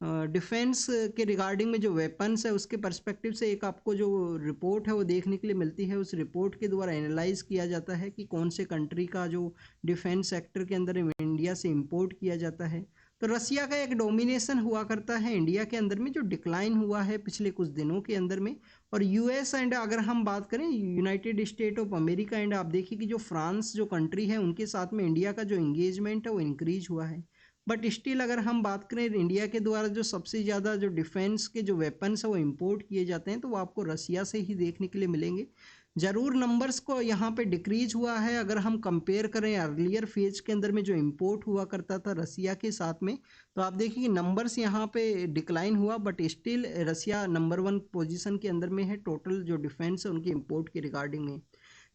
डिफेंस के रिगार्डिंग में जो वेपन्स है उसके पर्सपेक्टिव से एक आपको जो रिपोर्ट है वो देखने के लिए मिलती है। उस रिपोर्ट के द्वारा एनालाइज किया जाता है कि कौन से कंट्री का जो डिफेंस सेक्टर के अंदर इंडिया से इंपोर्ट किया जाता है। तो रसिया का एक डोमिनेशन हुआ करता है इंडिया के अंदर में, जो डिक्लाइन हुआ है पिछले कुछ दिनों के अंदर में। और यूएस एंड अगर हम बात करें United state of America and आप देखिए कि जो फ्रांस जो कंट्री है उनके साथ में इंडिया का जो इंगेजमेंट है वो इंक्रीज हुआ है। बट स्टिल अगर हम बात करें इंडिया के द्वारा जो सबसे ज़्यादा जो डिफेंस के जो वेपन्स है वो इंपोर्ट किए जाते हैं तो वो आपको रसिया से ही देखने के लिए मिलेंगे। ज़रूर नंबर्स को यहाँ पे डिक्रीज हुआ है अगर हम कंपेयर करें अर्लियर फेज के अंदर में जो इंपोर्ट हुआ करता था रसिया के साथ में, तो आप देखिए कि नंबर्स यहाँ पे डिक्लाइन हुआ but still Russia number 1 position के अंदर में है टोटल जो डिफेंस है उनके इंपोर्ट के रिगार्डिंग में।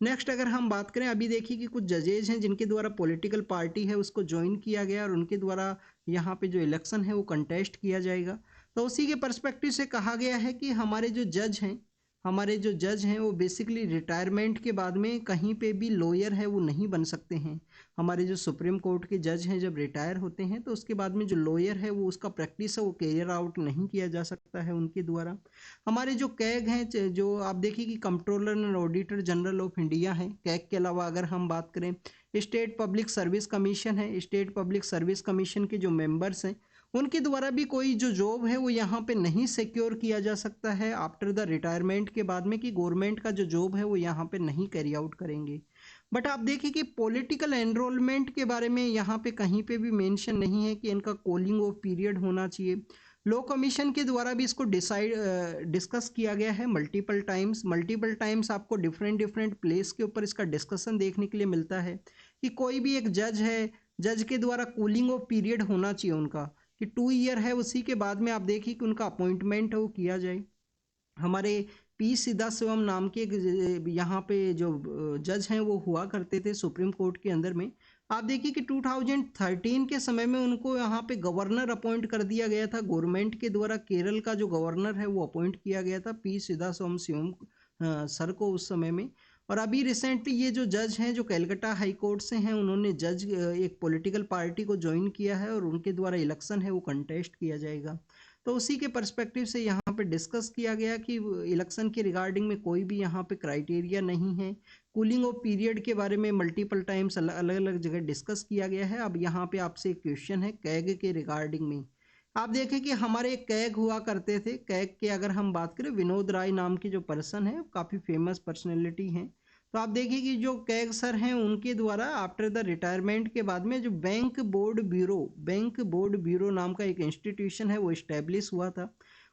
नेक्स्ट अगर हम बात करें, अभी देखिए कि कुछ जजेज हैं जिनके द्वारा पॉलिटिकल पार्टी है उसको ज्वाइन किया गया और उनके द्वारा यहाँ पे जो इलेक्शन है वो कंटेस्ट किया जाएगा। तो उसी के पर्सपेक्टिव से कहा गया है कि हमारे जो जज हैं वो बेसिकली रिटायरमेंट के बाद में कहीं पे भी लॉयर है वो नहीं बन सकते हैं। हमारे जो सुप्रीम कोर्ट के जज हैं जब रिटायर होते हैं तो उसके बाद में जो लॉयर है वो उसका प्रैक्टिस है वो कैरियर आउट नहीं किया जा सकता है उनके द्वारा। हमारे जो कैग हैं, जो आप देखिए कि controller and auditor general of India है, कैग के अलावा अगर हम बात करें स्टेट पब्लिक सर्विस कमीशन है, स्टेट पब्लिक सर्विस कमीशन के जो मेंबर्स हैं उनके द्वारा भी कोई जो जॉब है वो यहाँ पे नहीं सिक्योर किया जा सकता है आफ्टर द रिटायरमेंट के बाद में, कि गवर्नमेंट का जो जॉब है वो यहाँ पे नहीं कैरी आउट करेंगे। बट आप देखिए कि पॉलिटिकल एनरोलमेंट के बारे में यहाँ पे कहीं पे भी मेंशन नहीं है कि इनका कॉलिंग ऑफ पीरियड होना चाहिए। लॉ कमीशन के द्वारा भी इसको डिस्कस किया गया है मल्टीपल टाइम्स आपको डिफरेंट प्लेस के ऊपर इसका डिस्कशन देखने के लिए मिलता है कि कोई भी एक जज है, जज के द्वारा कूलिंग ऑफ पीरियड होना चाहिए उनका कि 2 ईयर है, उसी के बाद में आप देखिए कि उनका अपॉइंटमेंट है वो किया जाए। हमारे पी सिद्धाशिवम नाम के यहाँ पे जो जज हैं वो हुआ करते थे सुप्रीम कोर्ट के अंदर में। आप देखिए कि 2013 के समय में उनको यहाँ पे गवर्नर अपॉइंट कर दिया गया था, गवर्नमेंट के द्वारा केरल का जो गवर्नर है वो अपॉइंट किया गया था पी सिद्धाशिवम सर को उस समय में। और अभी रिसेंटली ये जो जज हैं जो कलकत्ता हाई कोर्ट से हैं उन्होंने एक पॉलिटिकल पार्टी को ज्वाइन किया है और उनके द्वारा इलेक्शन है वो कंटेस्ट किया जाएगा। तो उसी के पर्सपेक्टिव से यहाँ पे डिस्कस किया गया कि इलेक्शन के रिगार्डिंग में कोई भी यहाँ पे क्राइटेरिया नहीं है। कूलिंग ऑफ पीरियड के बारे में मल्टीपल टाइम्स अलग अलग जगह डिस्कस किया गया है। अब यहाँ पे आपसे एक क्वेश्चन है कैग के रिगार्डिंग में। आप देखें कि हमारे एक कैग हुआ करते थे। कैग के अगर हम बात करें, विनोद राय नाम के जो पर्सन है, काफ़ी फेमस पर्सनैलिटी हैं। तो आप देखिए कि जो कैग सर हैं उनके द्वारा आफ्टर द रिटायरमेंट के बाद में जो बैंक बोर्ड ब्यूरो नाम का एक इंस्टीट्यूशन है वो इस्टेब्लिश हुआ था।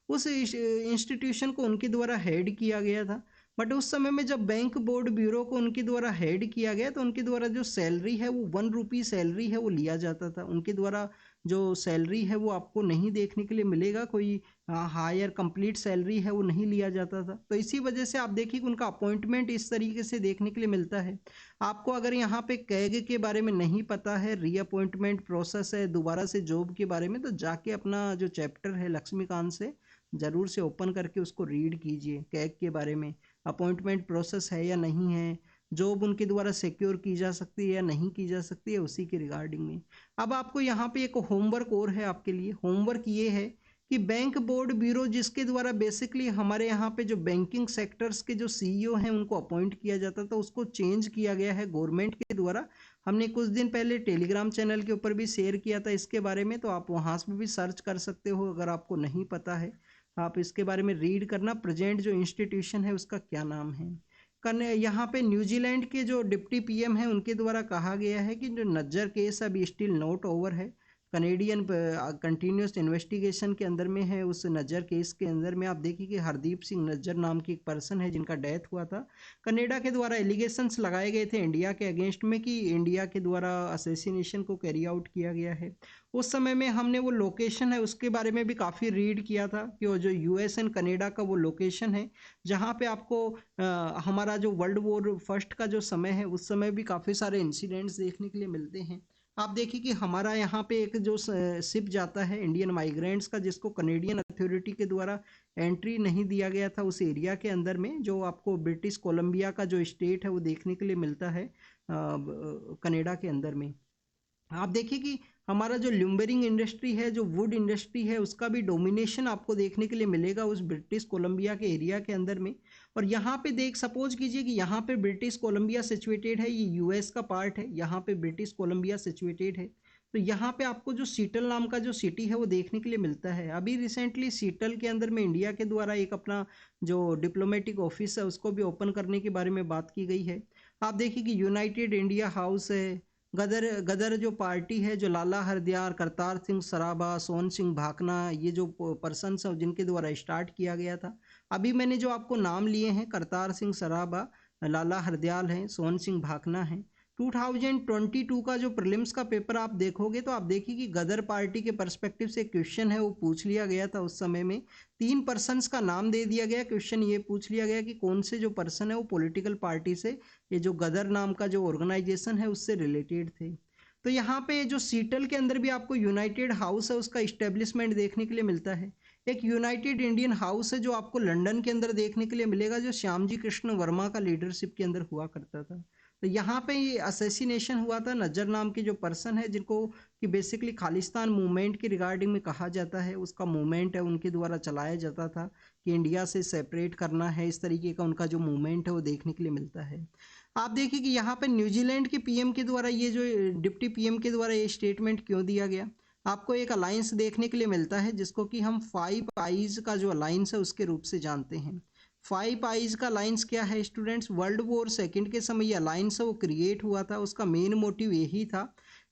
उस इंस्टीट्यूशन को उनके द्वारा हेड किया गया था। बट उस समय में जब बैंक बोर्ड ब्यूरो को उनके द्वारा हेड किया गया तो उनके द्वारा जो सैलरी है वो 1 रुपी सैलरी है वो लिया जाता था। उनके द्वारा जो सैलरी है वो आपको नहीं देखने के लिए मिलेगा, कोई हायर कंप्लीट सैलरी है वो नहीं लिया जाता था। तो इसी वजह से आप देखिए कि उनका अपॉइंटमेंट इस तरीके से देखने के लिए मिलता है। आपको अगर यहाँ पे कैग के बारे में नहीं पता है, रीअपॉइंटमेंट प्रोसेस है दोबारा से जॉब के बारे में, तो जाके अपना जो चैप्टर है लक्ष्मीकांत से ज़रूर से ओपन करके उसको रीड कीजिए। कैग के बारे में अपॉइंटमेंट प्रोसेस है या नहीं है, जॉब उनके द्वारा सिक्योर की जा सकती है या नहीं की जा सकती है, उसी के रिगार्डिंग में। अब आपको यहाँ पे एक होमवर्क और है आपके लिए। होमवर्क ये है कि बैंक बोर्ड ब्यूरो जिसके द्वारा बेसिकली हमारे यहाँ पे जो बैंकिंग सेक्टर्स के जो सीईओ हैं उनको अपॉइंट किया जाता था, उसको चेंज किया गया है गवर्नमेंट के द्वारा। हमने कुछ दिन पहले टेलीग्राम चैनल के ऊपर भी शेयर किया था इसके बारे में, तो आप वहाँ से भी सर्च कर सकते हो अगर आपको नहीं पता है। आप इसके बारे में रीड करना, प्रेजेंट जो इंस्टीट्यूशन है उसका क्या नाम है। यहाँ पे न्यूजीलैंड के जो डिप्टी पीएम हैं उनके द्वारा कहा गया है कि जो नज्जर केस अभी स्टिल नॉट ओवर है। कनेडियन कंटिन्यूस इन्वेस्टिगेशन के अंदर में है। उस नज्जर केस के अंदर में आप देखिए कि हरदीप सिंह नज्जर नाम की एक पर्सन है जिनका डेथ हुआ था। कनाडा के द्वारा एलिगेशंस लगाए गए थे इंडिया के अगेंस्ट में कि इंडिया के द्वारा असैसिनेशन को कैरी आउट किया गया है। उस समय में हमने वो लोकेशन है उसके बारे में भी काफ़ी रीड किया था कि वो जो यूएस एंड कनाडा का वो लोकेशन है जहाँ पे आपको हमारा जो वर्ल्ड वॉर फर्स्ट का जो समय है उस समय भी काफ़ी सारे इंसिडेंट्स देखने के लिए मिलते हैं। आप देखिए कि हमारा यहाँ पे एक जो शिप जाता है इंडियन माइग्रेंट्स का, जिसको कनेडियन अथॉरिटी के द्वारा एंट्री नहीं दिया गया था उस एरिया के अंदर में, जो आपको ब्रिटिश कोलंबिया का जो स्टेट है वो देखने के लिए मिलता है कनाडा के अंदर में। आप देखिए कि हमारा जो ल्यूम्बरिंग इंडस्ट्री है, जो वुड इंडस्ट्री है, उसका भी डोमिनेशन आपको देखने के लिए मिलेगा उस ब्रिटिश कोलंबिया के एरिया के अंदर में। और यहाँ पे देख सपोज कीजिए कि यहाँ पे ब्रिटिश कोलंबिया सिचुएटेड है, ये यूएस का पार्ट है, यहाँ पे ब्रिटिश कोलंबिया सिचुएटेड है। तो यहाँ पे आपको जो सीटल नाम का जो सिटी है वो देखने के लिए मिलता है। अभी रिसेंटली सीटल के अंदर में इंडिया के द्वारा एक अपना जो डिप्लोमेटिक ऑफिस है उसको भी ओपन करने के बारे में बात की गई है। आप देखिए कि यूनाइटेड इंडिया हाउस है, गदर जो पार्टी है, जो लाला हरदयाल, करतार सिंह सराभा, सोन सिंह भाकना, ये जो पर्सनस हैं जिनके द्वारा स्टार्ट किया गया था। अभी मैंने जो आपको नाम लिए हैं, करतार सिंह सराभा, लाला हरदयाल हैं, सोन सिंह भाकना हैं। 2022 का जो प्रीलिम्स का पेपर आप देखोगे तो आप देखिए कि गदर पार्टी के पर्सपेक्टिव से क्वेश्चन है वो पूछ लिया गया था। उस समय में 3 पर्सन्स का नाम दे दिया गया। क्वेश्चन ये पूछ लिया गया कि कौन से जो पर्सन है वो पॉलिटिकल पार्टी से, ये जो गदर नाम का जो ऑर्गेनाइजेशन है उससे रिलेटेड थे। तो यहाँ पे जो सीटल के अंदर भी आपको यूनाइटेड हाउस है उसका इस्टेब्लिशमेंट देखने के लिए मिलता है। एक यूनाइटेड इंडियन हाउस है जो आपको लंदन के अंदर देखने के लिए मिलेगा, जो श्यामजी कृष्ण वर्मा का लीडरशिप के अंदर हुआ करता था। तो यहाँ पे ये असैसिनेशन हुआ था नज्जर नाम के जो पर्सन है, जिनको कि बेसिकली खालिस्तान मूवमेंट के रिगार्डिंग में कहा जाता है, उसका मूवमेंट है उनके द्वारा चलाया जाता था कि इंडिया से सेपरेट करना है, इस तरीके का उनका जो मूवमेंट है वो देखने के लिए मिलता है। आप देखिए कि यहाँ पे न्यूजीलैंड के पीएम के द्वारा, ये जो डिप्टी पीएम के द्वारा ये स्टेटमेंट क्यों दिया गया, आपको एक अलायंस देखने के लिए मिलता है जिसको कि हम 5 आइज का जो अलायंस है उसके रूप से जानते हैं। 5 आइज का अलायंस क्या है स्टूडेंट्स? वर्ल्ड वॉर सेकंड के समय ये अलायंस है वो क्रिएट हुआ था। उसका मेन मोटिव यही था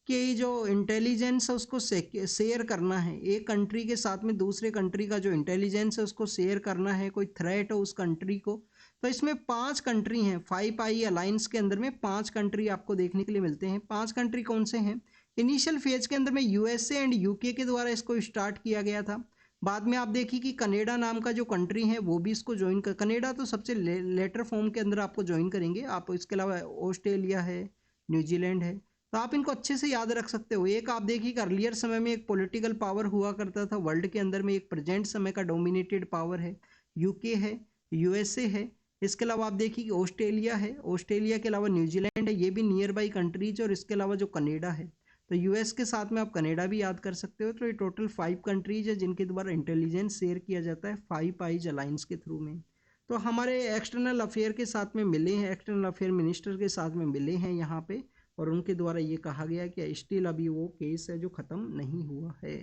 कि जो इंटेलिजेंस है उसको शेयर करना है, एक कंट्री के साथ में दूसरे कंट्री का जो इंटेलिजेंस है उसको शेयर करना है, कोई थ्रेट हो उस कंट्री को। तो इसमें 5 कंट्री हैं 5 आई अलायंस के अंदर में, 5 कंट्री आपको देखने के लिए मिलते हैं। 5 कंट्री कौन से हैं? इनिशियल फेज के अंदर में यूएसए एंड यूके के द्वारा इसको स्टार्ट किया गया था। बाद में आप देखिए कि कनाडा नाम का जो कंट्री है वो भी इसको ज्वाइन कर, कनाडा तो सबसे लेटर फॉर्म के अंदर आपको ज्वाइन करेंगे आप। इसके अलावा ऑस्ट्रेलिया है, न्यूजीलैंड है, तो आप इनको अच्छे से याद रख सकते हो। एक आप देखिए कि अर्लियर समय में एक पॉलिटिकल पावर हुआ करता था वर्ल्ड के अंदर में, एक प्रेजेंट समय का डोमिनेटेड पावर है यूके है, यूएसए है। इसके अलावा आप देखिए कि ऑस्ट्रेलिया है, ऑस्ट्रेलिया के अलावा न्यूजीलैंड है, ये भी नियर बाई कंट्रीज, और इसके अलावा जो कनाडा है। तो यूएस के साथ में आप कनाडा भी याद कर सकते हो। तो ये टोटल 5 कंट्रीज है जिनके द्वारा इंटेलिजेंस शेयर किया जाता है 5 आइज अलायंस के थ्रू में। तो हमारे एक्सटर्नल अफेयर के साथ में मिले हैं, एक्सटर्नल अफेयर मिनिस्टर के साथ में मिले हैं यहाँ पे, और उनके द्वारा ये कहा गया कि स्टिल अभी वो केस है जो ख़त्म नहीं हुआ है।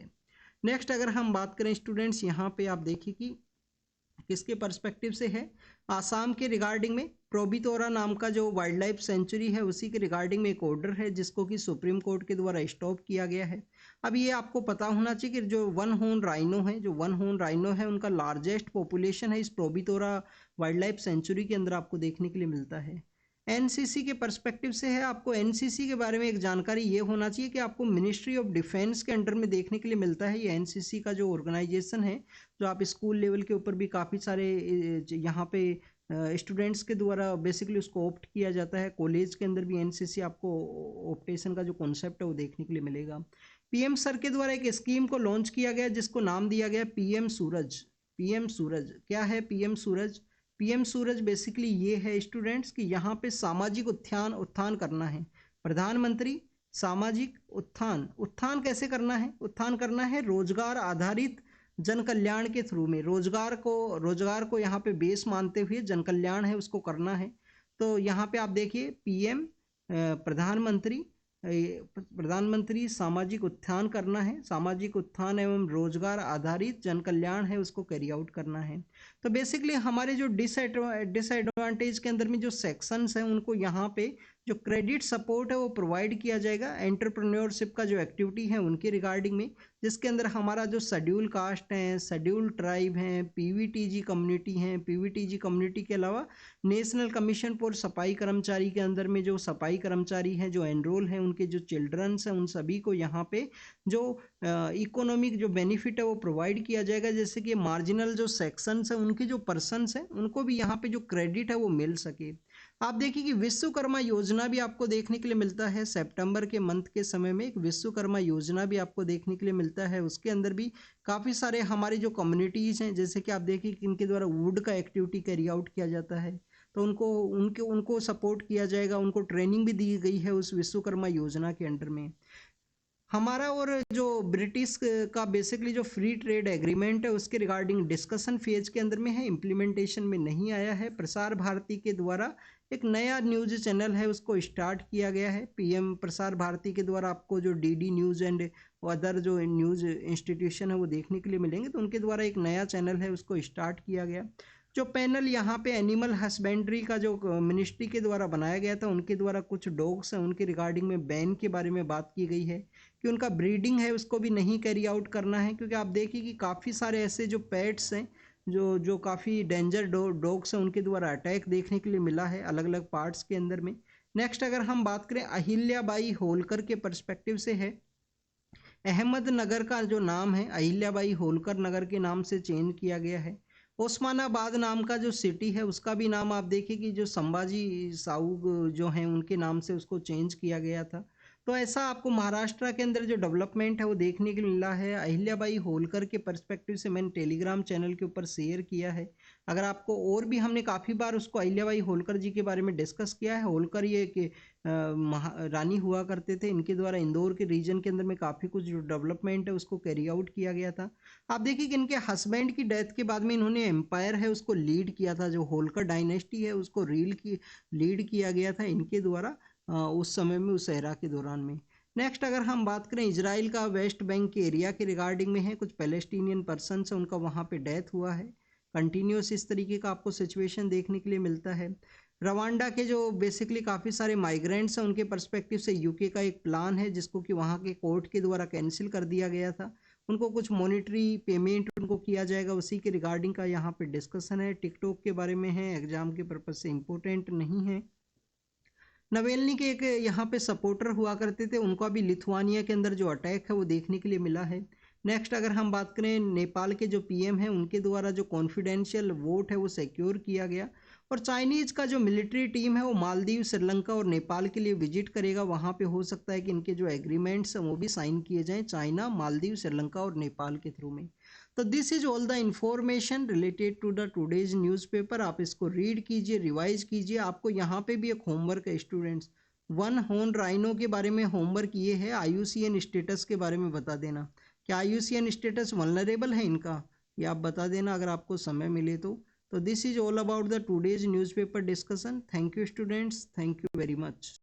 नेक्स्ट अगर हम बात करें स्टूडेंट्स, यहाँ पे आप देखिए कि किसके पर्सपेक्टिव से है, आसाम के रिगार्डिंग में प्रोबितोरा नाम का जो वाइल्ड लाइफ सेंचुरी है उसी के रिगार्डिंग में एक ऑर्डर है जिसको कि सुप्रीम कोर्ट के द्वारा स्टॉप किया गया है। अब ये आपको पता होना चाहिए कि जो वन हॉर्न राइनो है उनका लार्जेस्ट पॉपुलेशन है इस प्रोबितोरा वाइल्ड लाइफ सेंचुरी के अंदर आपको देखने के लिए मिलता है। एनसीसी के पर्सपेक्टिव से है, आपको एनसीसी के बारे में एक जानकारी ये होना चाहिए कि आपको मिनिस्ट्री ऑफ डिफेंस के अंडर में देखने के लिए मिलता है। ये एनसीसी का जो ऑर्गेनाइजेशन है जो आप स्कूल लेवल के ऊपर भी काफ़ी सारे यहाँ पे स्टूडेंट्स के द्वारा बेसिकली उसको ऑप्ट किया जाता है। कॉलेज के अंदर भी एनसीसी आपको ऑप्टेशन का जो कॉन्सेप्ट है वो देखने के लिए मिलेगा। पीएम सर के द्वारा एक स्कीम को लॉन्च किया गया जिसको नाम दिया गया पीएम सूरज। पीएम सूरज क्या है? पीएम सूरज, पीएम सूरज बेसिकली ये है स्टूडेंट्स कि यहाँ पे सामाजिक उत्थान करना है। प्रधानमंत्री सामाजिक उत्थान कैसे करना है? उत्थान करना है रोजगार आधारित जन कल्याण के थ्रू में। रोजगार को यहाँ पे बेस मानते हुए जन कल्याण है उसको करना है। तो यहाँ पे आप देखिए पीएम प्रधानमंत्री सामाजिक उत्थान करना है, सामाजिक उत्थान एवं रोजगार आधारित जन कल्याण है उसको कैरी आउट करना है। तो बेसिकली हमारे जो डिसएडवांटेज के अंदर में जो सेक्शंस हैं उनको यहाँ पे जो क्रेडिट सपोर्ट है वो प्रोवाइड किया जाएगा एंटरप्रेन्योरशिप का जो एक्टिविटी है उनके रिगार्डिंग में, जिसके अंदर हमारा जो शेड्यूल कास्ट हैं, शेड्यूल ट्राइब हैं, पीवीटीजी कम्युनिटी हैं, पीवीटीजी कम्युनिटी के अलावा नेशनल कमीशन फॉर सफाई कर्मचारी के अंदर में जो सफाई कर्मचारी हैं जो एनरोल हैं उनके जो चिल्ड्रंस हैं उन सभी को यहाँ पे जो इकोनॉमिक जो बेनिफिट है वो प्रोवाइड किया जाएगा। जैसे कि मार्जिनल जो सेक्शंस हैं उनके जो पर्सनस हैं उनको भी यहाँ पे जो क्रेडिट है वो मिल सके। आप देखिए कि विश्वकर्मा योजना भी आपको देखने के लिए मिलता है। सितंबर के मंथ के समय में एक विश्वकर्मा योजना भी आपको देखने के लिए मिलता है। उसके अंदर भी काफ़ी सारे हमारी जो कम्युनिटीज़ हैं, जैसे कि आप देखिए कि इनके द्वारा वुड का एक्टिविटी कैरी आउट किया जाता है, तो उनको सपोर्ट किया जाएगा, उनको ट्रेनिंग भी दी गई है उस विश्वकर्मा योजना के अंडर में। हमारा और जो ब्रिटिश का बेसिकली जो फ्री ट्रेड एग्रीमेंट है उसके रिगार्डिंग डिस्कशन फेज के अंदर में है, इम्प्लीमेंटेशन में नहीं आया है। प्रसार भारती के द्वारा एक नया न्यूज़ चैनल है उसको स्टार्ट किया गया है। पीएम प्रसार भारती के द्वारा आपको जो डीडी न्यूज़ एंड अदर जो न्यूज़ इंस्टीट्यूशन है वो देखने के लिए मिलेंगे, तो उनके द्वारा एक नया चैनल है उसको स्टार्ट किया गया। जो पैनल यहाँ पे एनिमल हस्बेंड्री का जो मिनिस्ट्री के द्वारा बनाया गया था उनके द्वारा कुछ डॉग्स हैं उनके रिगार्डिंग में बैन के बारे में बात की गई है कि उनका ब्रीडिंग है उसको भी नहीं कैरी आउट करना है, क्योंकि आप देखिए कि काफ़ी सारे ऐसे जो पेट्स हैं जो काफ़ी डेंजर डॉग्स हैं उनके द्वारा अटैक देखने के लिए मिला है अलग अलग पार्ट्स के अंदर में। नेक्स्ट अगर हम बात करें अहिल्याबाई होलकर के पर्सपेक्टिव से है, अहमदनगर का जो नाम है अहिल्याबाई होलकर नगर के नाम से चेंज किया गया है। ओस्मानाबाद नाम का जो सिटी है उसका भी नाम आप देखिए कि जो संभाजी साहू जो हैं उनके नाम से उसको चेंज किया गया था। तो ऐसा आपको महाराष्ट्र के अंदर जो डेवलपमेंट है वो देखने के लिए मिला है। अहिल्याबाई होलकर के पर्सपेक्टिव से मैंने टेलीग्राम चैनल के ऊपर शेयर किया है। अगर आपको और भी हमने काफ़ी बार उसको अहिल्याबाई होलकर जी के बारे में डिस्कस किया है। होलकर ये कि रानी हुआ करते थे, इनके द्वारा इंदौर के रीजन के अंदर में काफ़ी कुछ जो डेवलपमेंट है उसको कैरी आउट किया गया था। आप देखिए कि इनके हस्बैंड की डेथ के बाद में इन्होंने एम्पायर है उसको लीड किया था, जो होलकर डायनेस्टी है उसको लीड किया गया था इनके द्वारा उस समय में, उस एरा के दौरान में। नेक्स्ट अगर हम बात करें इजराइल का वेस्ट बैंक के एरिया के रिगार्डिंग में है, कुछ पैलेस्टीनियन पर्सन है उनका वहाँ पे डेथ हुआ है। कंटिन्यूस इस तरीके का आपको सिचुएशन देखने के लिए मिलता है। रवांडा के जो बेसिकली काफ़ी सारे माइग्रेंट्स हैं उनके पर्सपेक्टिव से यूके का एक प्लान है जिसको कि वहाँ के कोर्ट के द्वारा कैंसिल कर दिया गया था। उनको कुछ मॉनिटरी पेमेंट उनको किया जाएगा, उसी के रिगार्डिंग का यहाँ पे डिस्कशन है। टिकटॉक के बारे में है, एग्जाम के पर्पज़ से इम्पोर्टेंट नहीं है। नवेल्नी के एक यहाँ पे सपोर्टर हुआ करते थे, उनका भी लिथुआनिया के अंदर जो अटैक है वो देखने के लिए मिला है। नेक्स्ट अगर हम बात करें नेपाल के जो पीएम हैं उनके द्वारा जो कॉन्फिडेंशियल वोट है वो सिक्योर किया गया। और चाइनीज़ का जो मिलिट्री टीम है वो मालदीव, श्रीलंका और नेपाल के लिए विजिट करेगा। वहाँ पे हो सकता है कि इनके जो एग्रीमेंट्स हैं वो भी साइन किए जाएँ चाइना, मालदीव, श्रीलंका और नेपाल के थ्रू में। तो this is all the information related to the today's newspaper. आप इसको रीड कीजिए, रिवाइज कीजिए। आपको यहाँ पे भी एक होमवर्क है स्टूडेंट्स, वन हॉर्न राइनो के बारे में होमवर्क ये है, IUCN स्टेटस के बारे में बता देना। क्या IUCN स्टेटस वल्नरेबल है इनका, ये आप बता देना अगर आपको समय मिले तो this is all about the today's newspaper discussion. Thank you students, thank you very much.